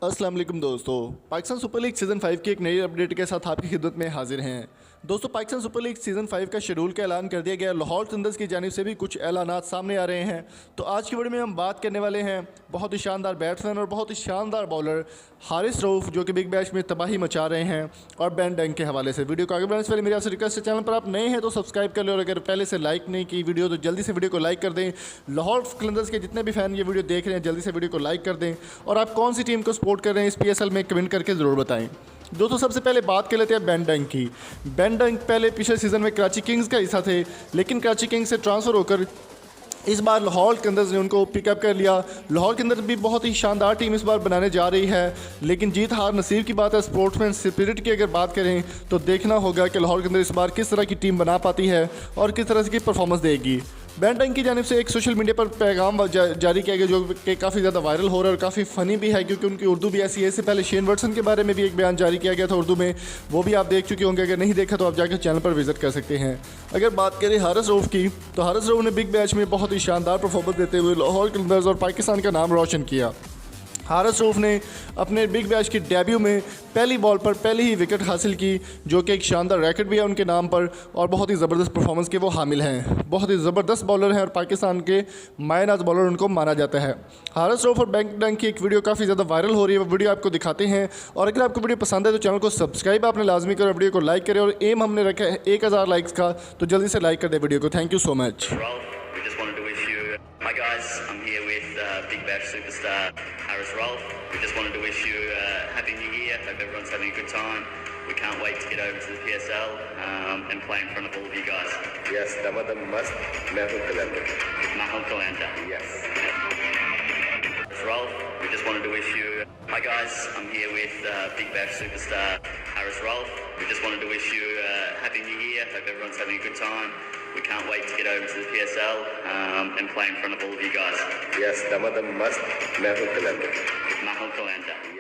अस्सलाम वालेकुम दोस्तों, पाकिस्तान सुपर लीग सीज़न 5 की एक नई अपडेट के साथ आपकी खिदमत में हाजिर हैं। दोस्तों, पाकिस्तान सुपर लीग सीज़न 5 का शेड्यूल का ऐलान कर दिया गया। लाहौर थंडर्स की जानिब से भी कुछ ऐलानात सामने आ रहे हैं। तो आज की वीडियो में हम बात करने वाले हैं बहुत ही शानदार बैट्समैन और बहुत ही शानदार बॉलर हारिस रऊफ, जो कि बिग बैश में तबाही मचा रहे हैं, और बेन डंक के हवाले से। वीडियो को आगे बढ़ने से पहले मेरी आपसे रिक्वेस्ट है, चैनल पर आप नए हैं तो सब्सक्राइब कर लो, और अगर पहले से लाइक नहीं की वीडियो तो जल्दी से वीडियो को लाइक कर दें। लाहौर थंडर्स के जितने भी फैन ये वीडियो देख रहे हैं, जल्दी से वीडियो को लाइक कर दें, और आप कौन सी टीम को सपोर्ट कर रहे हैं इस PSL में कमेंट करके ज़रूर बताएं। दोस्तों, सबसे पहले बात कर लेते हैं बेन डंक की। बेन डंक पहले पिछले सीज़न में कराची किंग्स का हिस्सा थे, लेकिन कराची किंग्स से ट्रांसफ़र होकर इस बार लाहौर के अंदर ने उनको पिकअप कर लिया। लाहौर के अंदर भी बहुत ही शानदार टीम इस बार बनाने जा रही है, लेकिन जीत हार नसीब की बात है। स्पोर्ट्समैन स्पिरिट की अगर बात करें तो देखना होगा कि लाहौर के अंदर इस बार किस तरह की टीम बना पाती है और किस तरह की परफॉर्मेंस देगी। बेन डंक की जानिब से एक सोशल मीडिया पर पैगाम जारी किया गया, जो कि काफ़ी ज़्यादा वायरल हो रहा है और काफ़ी फ़नी भी है, क्योंकि उनकी उर्दू भी ऐसी है। इससे पहले शेन वॉटसन के बारे में भी एक बयान जारी किया गया था उर्दू में, वो भी आप देख चुके होंगे। अगर नहीं देखा तो आप जाकर चैनल पर विजिट कर सकते हैं। अगर बात करें हारिस रऊफ की, तो हारिस रऊफ ने बिग बैच में बहुत ही शानदार परफॉर्मेंस देते हुए लाहौर थंडर्स और पाकिस्तान का नाम रोशन किया। हारिस रऊफ ने अपने बिग बैश की डेब्यू में पहली बॉल पर पहली ही विकेट हासिल की, जो कि एक शानदार रैकेट भी है उनके नाम पर, और बहुत ही ज़बरदस्त परफॉर्मेंस के वो हामिल हैं। बहुत ही ज़बरदस्त बॉलर हैं और पाकिस्तान के मायनाज बॉलर उनको माना जाता है। हारिस रऊफ और बेन डंक की एक वीडियो काफ़ी ज़्यादा वायरल हो रही है, वो वीडियो आपको दिखाते हैं। और अगर आपको वीडियो पसंद है तो चैनल को सब्सक्राइब आपने लाजमी करें, वीडियो को लाइक करें, और एम हमने रखा है 1000 लाइक्स का, तो जल्दी से लाइक कर दे वीडियो को। Thank you so much. Hi guys, I'm here with Big Bash superstar Haris Rolf. We just wanted to wish you a happy new year. Hope everyone's having a good time. We can't wait to get over to the PSL and play in front of all of you guys. Yes, the must Mahul Kalanda. Mahal Kalanda. Yes. Haris Rolf, we just wanted to wish you. Hi guys, I'm here with Big Bash superstar Haris Rolf. We just wanted to wish you a happy new year. Hope everyone's having a good time. We can't wait to get over to the PSL and play in front of all of you guys. Yes, the must Mahul Kalanda. Mahal Kalanda.